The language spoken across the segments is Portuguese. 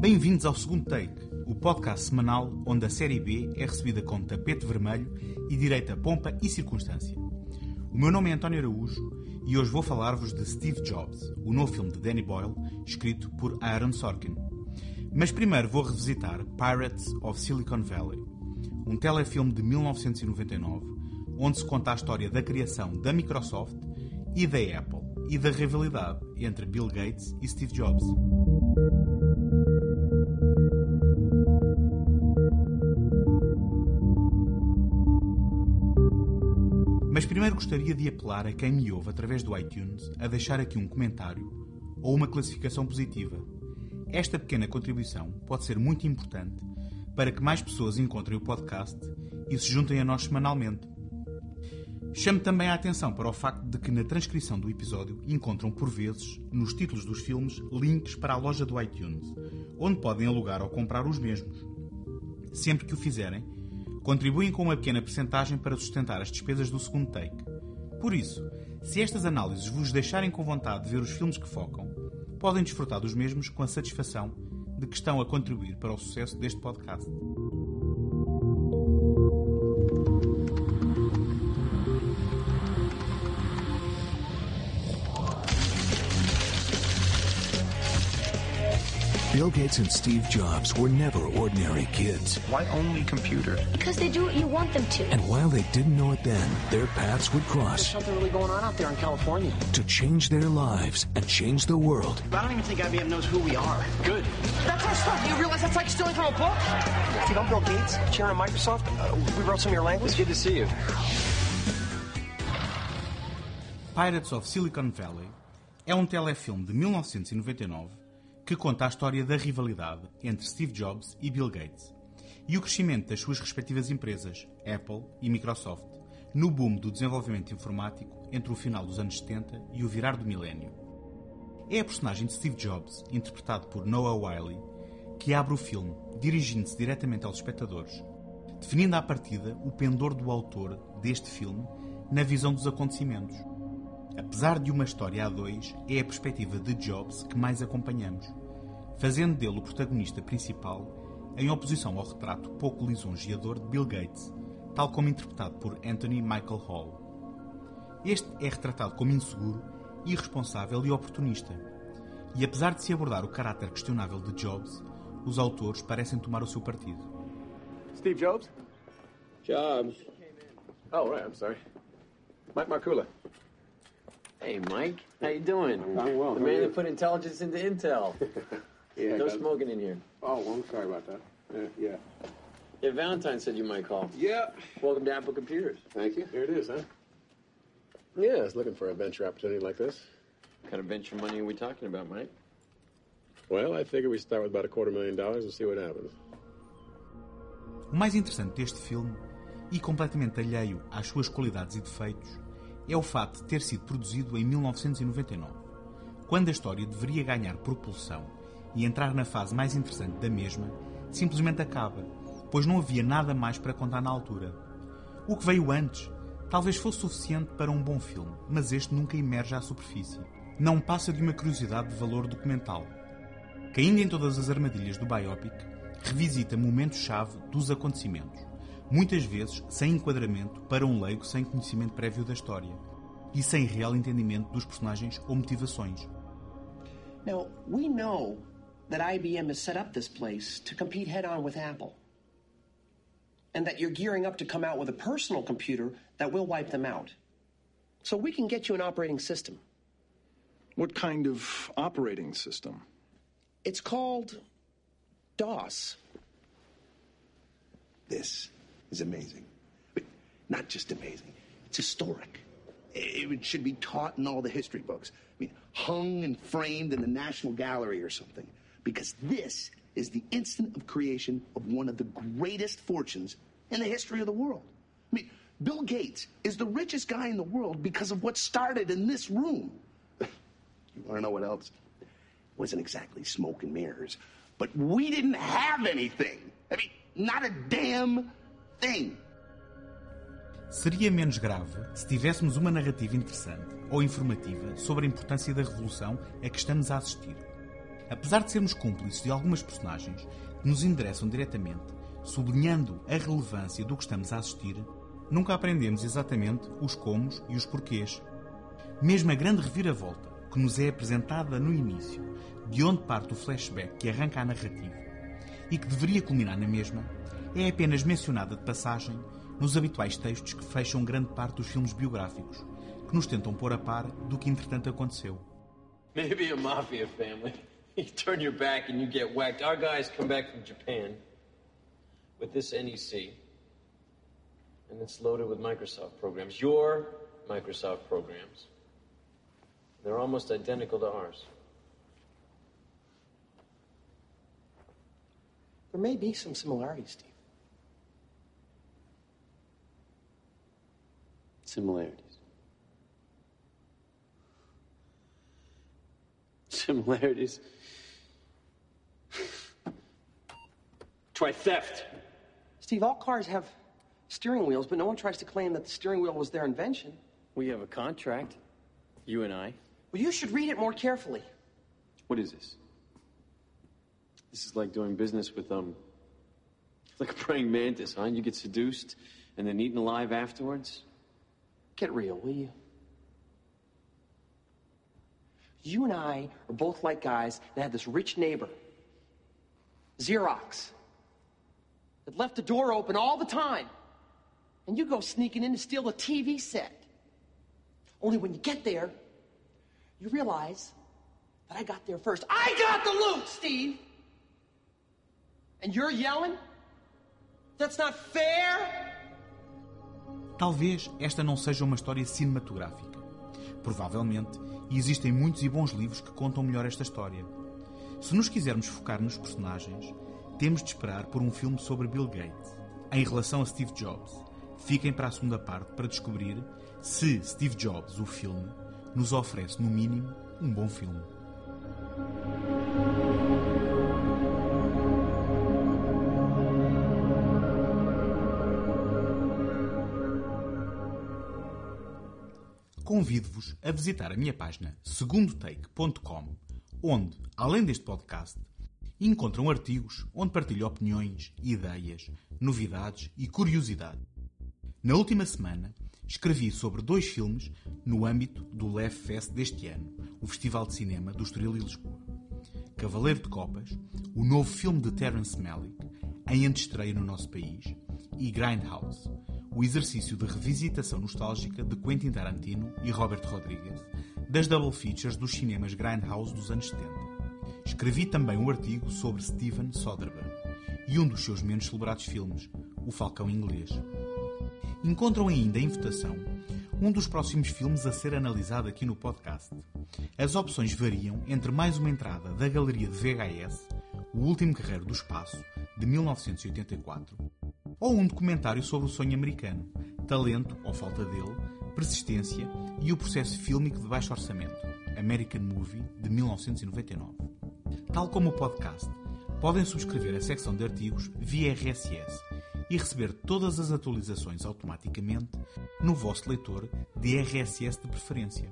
Bem-vindos ao Segundo Take, o podcast semanal onde a série B é recebida com tapete vermelho e direito a pompa e circunstância. O meu nome é António Araújo e hoje vou falar-vos de Steve Jobs, o novo filme de Danny Boyle, escrito por Aaron Sorkin. Mas primeiro vou revisitar Pirates of Silicon Valley, um telefilme de 1999, onde se conta a história da criação da Microsoft e da Apple, e da rivalidade entre Bill Gates e Steve Jobs. Mas primeiro gostaria de apelar a quem me ouve através do iTunes a deixar aqui um comentário ou uma classificação positiva. Esta pequena contribuição pode ser muito importante para que mais pessoas encontrem o podcast e se juntem a nós semanalmente. Chamo também a atenção para o facto de que na transcrição do episódio encontram por vezes, nos títulos dos filmes, links para a loja do iTunes, onde podem alugar ou comprar os mesmos. Sempre que o fizerem, contribuem com uma pequena percentagem para sustentar as despesas do segundo take. Por isso, se estas análises vos deixarem com vontade de ver os filmes que focam, podem desfrutar dos mesmos com a satisfação de que estão a contribuir para o sucesso deste podcast. Bill Gates and Steve Jobs were never ordinary kids. Why only computers? Because they do what you want them to. And while they didn't know it then, their paths would cross. There's something really going on out there in California. To change their lives and change the world. I don't even think IBM knows who we are. Good. That's our stuff. You realize that's like stealing from a book? Dude, I'm Bill Gates, chairman of Microsoft. We wrote some of your language. It's good to see you. Pirates of Silicon Valley é um telefilme de 1999 que conta a história da rivalidade entre Steve Jobs e Bill Gates e o crescimento das suas respectivas empresas, Apple e Microsoft, no boom do desenvolvimento informático entre o final dos anos 70 e o virar do milénio. É a personagem de Steve Jobs, interpretado por Noah Wyle, que abre o filme, dirigindo-se diretamente aos espectadores, definindo à partida o pendor do autor deste filme na visão dos acontecimentos. Apesar de uma história a dois, é a perspectiva de Jobs que mais acompanhamos, fazendo dele o protagonista principal em oposição ao retrato pouco lisonjeador de Bill Gates, tal como interpretado por Anthony Michael Hall. Este é retratado como inseguro, irresponsável e oportunista, e apesar de se abordar o caráter questionável de Jobs, os autores parecem tomar o seu partido. Steve Jobs? Jobs. Oh, right, I'm sorry. Mike Markula. Hey, Mike. How you doing? I'm well. The man that put intelligence into Intel. Yeah, No smoking in here. Oh, well, I'm sorry about that. Yeah. Yeah, Valentine said you might call. Yeah. Welcome to Apple Computers. Thank you. Here it is, huh? Yeah, I was looking for a venture opportunity like this. What kind of venture money are we talking about, Mike? Well, I figure we start with about $250,000 and see what happens. O mais interessante deste filme, e completamente alheio às suas qualidades e defeitos, é o fato de ter sido produzido em 1999, quando a história deveria ganhar propulsão e entrar na fase mais interessante da mesma, simplesmente acaba, pois não havia nada mais para contar na altura. O que veio antes talvez fosse suficiente para um bom filme, mas este nunca emerge à superfície. Não passa de uma curiosidade de valor documental. Caindo em todas as armadilhas do biopic, revisita momentos-chave dos acontecimentos, muitas vezes sem enquadramento para um leigo sem conhecimento prévio da história e sem real entendimento dos personagens ou motivações. Now, we know that IBM has set up this place to compete head-on with Apple. And that you're gearing up to come out with a personal computer that will wipe them out. So we can get you an operating system. What kind of operating system? It's called DOS. This is amazing. But not just amazing, it's historic. It should be taught in all the history books. I mean, hung and framed in the National Gallery or something. Because this is the instant of creation of one of the greatest fortunes in the history of the world. I mean, Bill Gates is the richest guy in the world because of what started in this room. You want to know what else? It wasn't exactly smoke and mirrors, but we didn't have anything. I mean, not a damn thing. Seria menos grave se tivéssemos uma narrativa interessante ou informativa sobre a importância da revolução a que estamos a assistir. Apesar de sermos cúmplices de algumas personagens que nos endereçam diretamente, sublinhando a relevância do que estamos a assistir, nunca aprendemos exatamente os comos e os porquês. Mesmo a grande reviravolta que nos é apresentada no início, de onde parte o flashback que arranca a narrativa e que deveria culminar na mesma, é apenas mencionada de passagem nos habituais textos que fecham grande parte dos filmes biográficos, que nos tentam pôr a par do que entretanto aconteceu. Maybe a mafia family. You turn your back and you get whacked. Our guys come back from Japan with this NEC, and it's loaded with Microsoft programs. Your Microsoft programs. They're almost identical to ours. There may be some similarities, Steve. Similarities. Similarities. Try theft. Steve, all cars have steering wheels, but no one tries to claim that the steering wheel was their invention. We have a contract, you and I. Well, you should read it more carefully. What is this? This is like doing business with, like a praying mantis, huh? You get seduced and then eaten alive afterwards? Get real, will you? You and I are both like guys that had this rich neighbor, Xerox, that left the door open all the time. And you go sneaking in to steal the TV set. Only when you get there, you realize that I got there first. I got the loot, Steve! And you're yelling? That's not fair? Talvez esta não seja uma história cinematográfica. Provavelmente existem muitos e bons livros que contam melhor esta história. Se nos quisermos focar nos personagens, temos de esperar por um filme sobre Bill Gates. Em relação a Steve Jobs, fiquem para a segunda parte para descobrir se Steve Jobs, o filme, nos oferece, no mínimo, um bom filme. Convido-vos a visitar a minha página segundotake.com, onde, além deste podcast, encontram artigos onde partilho opiniões, ideias, novidades e curiosidades. Na última semana, escrevi sobre 2 filmes no âmbito do Lev Fest deste ano, o Festival de Cinema do Estoril e Lisboa. Cavaleiro de Copas, o novo filme de Terrence Malick, em antestreia no nosso país, e Grindhouse, o exercício de revisitação nostálgica de Quentin Tarantino e Robert Rodriguez, das double features dos cinemas Grindhouse dos anos 70. Escrevi também um artigo sobre Steven Soderbergh e um dos seus menos celebrados filmes, O Falcão Inglês. Encontram ainda em votação um dos próximos filmes a ser analisado aqui no podcast. As opções variam entre mais uma entrada da galeria de VHS, O Último Guerreiro do Espaço, de 1984, ou um documentário sobre o sonho americano, talento ou falta dele, persistência e o processo fílmico de baixo orçamento, American Movie, de 1999. Tal como o podcast, podem subscrever a secção de artigos via RSS e receber todas as atualizações automaticamente no vosso leitor de RSS de preferência.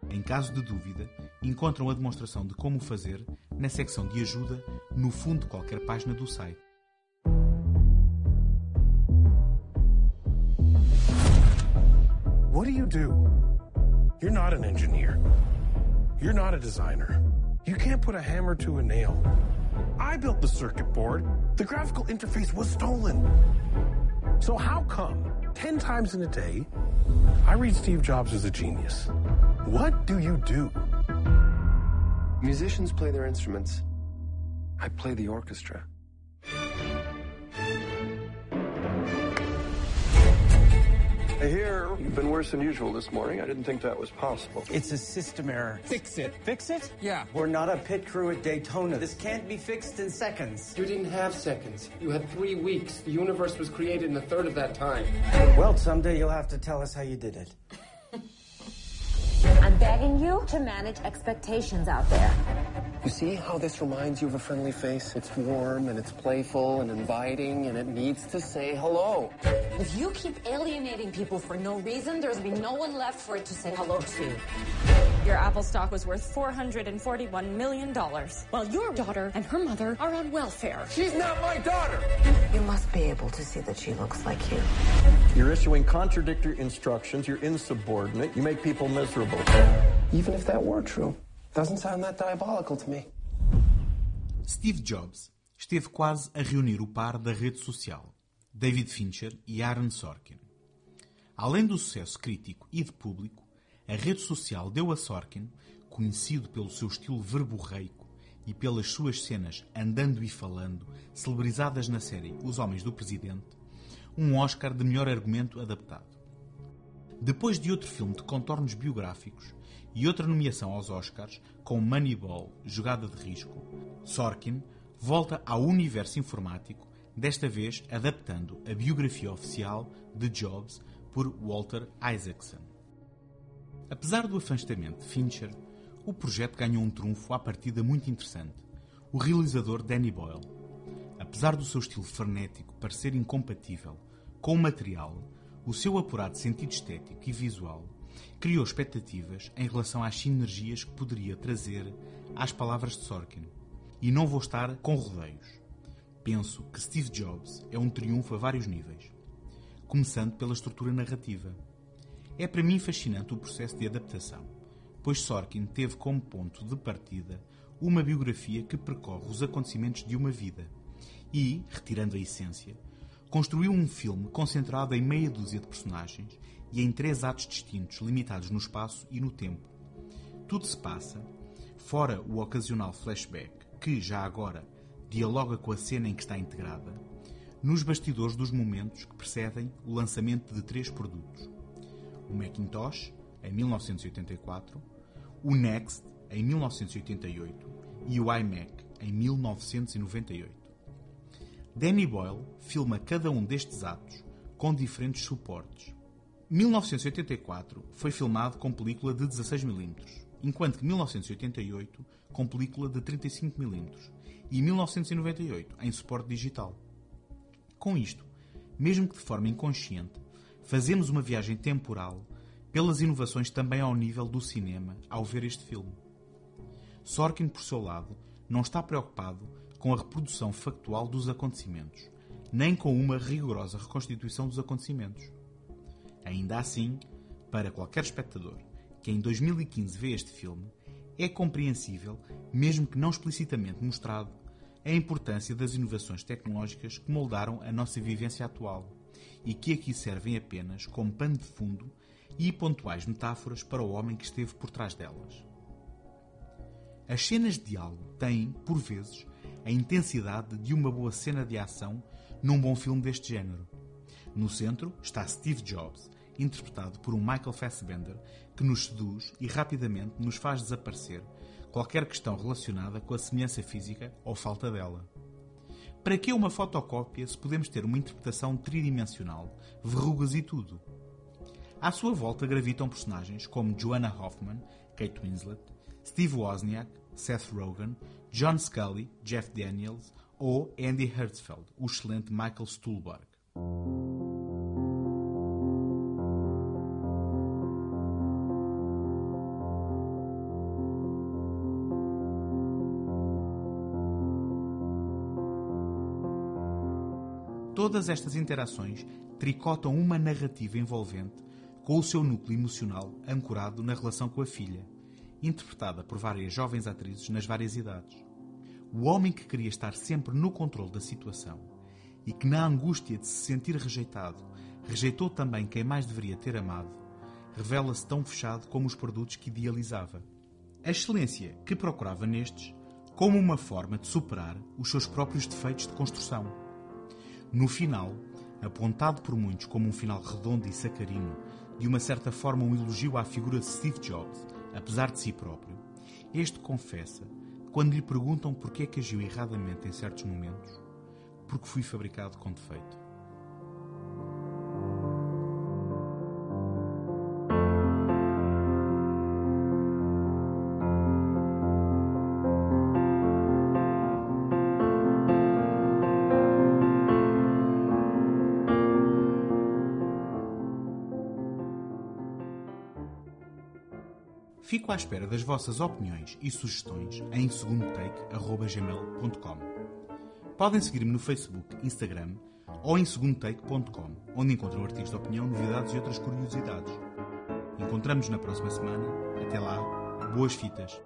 Em caso de dúvida, encontram a demonstração de como fazer na secção de ajuda no fundo de qualquer página do site. What do you do? You're not an engineer. You're not a designer. You can't put a hammer to a nail. I built the circuit board. The graphical interface was stolen. So how come 10 times in a day I read Steve Jobs as a genius? What do you do? Musicians play their instruments. I play the orchestra. I hear you've been worse than usual this morning. I didn't think that was possible. It's a system error. Fix it. Fix it? Yeah. We're not a pit crew at Daytona. This can't be fixed in seconds. You didn't have seconds. You had 3 weeks. The universe was created in a third of that time. Well, someday you'll have to tell us how you did it. I'm begging you to manage expectations out there. You see how this reminds you of a friendly face? It's warm and it's playful and inviting and it needs to say hello. If you keep alienating people for no reason, there's be no one left for it to say hello to. Your Apple stock was worth $441 million, while your daughter and her mother are on welfare. She's not my daughter! You must be able to see that she looks like you. You're issuing contradictory instructions. You're insubordinate. You make people miserable. Even if that were true, doesn't sound that diabolical to me. Steve Jobs esteve quase a reunir o par da rede social, David Fincher e Aaron Sorkin. Além do sucesso crítico e de público, a rede social deu a Sorkin, conhecido pelo seu estilo verborreico e pelas suas cenas andando e falando, celebrizadas na série Os Homens do Presidente, um Oscar de melhor argumento adaptado. Depois de outro filme de contornos biográficos e outra nomeação aos Oscars, com Moneyball, Jogada de Risco, Sorkin volta ao universo informático, desta vez adaptando a biografia oficial de Jobs por Walter Isaacson. Apesar do afastamento de Fincher, o projeto ganhou um trunfo à partida muito interessante, o realizador Danny Boyle. Apesar do seu estilo frenético parecer incompatível com o material, o seu apurado sentido estético e visual criou expectativas em relação às sinergias que poderia trazer às palavras de Sorkin. E não vou estar com rodeios. Penso que Steve Jobs é um triunfo a vários níveis, começando pela estrutura narrativa. É para mim fascinante o processo de adaptação, pois Sorkin teve como ponto de partida uma biografia que percorre os acontecimentos de uma vida e, retirando a essência, construiu um filme concentrado em meia dúzia de personagens e em 3 atos distintos, limitados no espaço e no tempo. Tudo se passa, fora o ocasional flashback, que, já agora, dialoga com a cena em que está integrada, nos bastidores dos momentos que precedem o lançamento de 3 produtos. O Macintosh, em 1984, o Next, em 1988 e o iMac, em 1998. Danny Boyle filma cada um destes atos com diferentes suportes. 1984 foi filmado com película de 16mm, enquanto que 1988 com película de 35mm e 1998 em suporte digital. Com isto, mesmo que de forma inconsciente, fazemos uma viagem temporal pelas inovações também ao nível do cinema ao ver este filme. Sorkin, por seu lado, não está preocupado com a reprodução factual dos acontecimentos, nem com uma rigorosa reconstituição dos acontecimentos. Ainda assim, para qualquer espectador que em 2015 vê este filme, é compreensível, mesmo que não explicitamente mostrado, a importância das inovações tecnológicas que moldaram a nossa vivência atual e que aqui servem apenas como pano de fundo e pontuais metáforas para o homem que esteve por trás delas. As cenas de diálogo têm, por vezes, a intensidade de uma boa cena de ação num bom filme deste género. No centro está Steve Jobs, interpretado por um Michael Fassbender, que nos seduz e rapidamente nos faz desaparecer qualquer questão relacionada com a semelhança física ou falta dela. Para que uma fotocópia se podemos ter uma interpretação tridimensional, verrugas e tudo? À sua volta gravitam personagens como Joanna Hoffman, Kate Winslet, Steve Wozniak, Seth Rogen, John Scully, Jeff Daniels ou Andy Hertzfeld, o excelente Michael Stuhlbarg. Todas estas interações tricotam uma narrativa envolvente com o seu núcleo emocional ancorado na relação com a filha, interpretada por várias jovens atrizes nas várias idades. O homem que queria estar sempre no controle da situação e que, na angústia de se sentir rejeitado, rejeitou também quem mais deveria ter amado, revela-se tão fechado como os produtos que idealizava. A excelência que procurava nestes como uma forma de superar os seus próprios defeitos de construção. No final, apontado por muitos como um final redondo e sacarino, de uma certa forma um elogio à figura de Steve Jobs, apesar de si próprio, este confessa, quando lhe perguntam porque é que agiu erradamente em certos momentos, porque fui fabricado com defeito. Fico à espera das vossas opiniões e sugestões em segundotake@gmail.com. Podem seguir-me no Facebook, Instagram ou em segundotake.com, onde encontram artigos de opinião, novidades e outras curiosidades. Encontramos-nos na próxima semana. Até lá, boas fitas.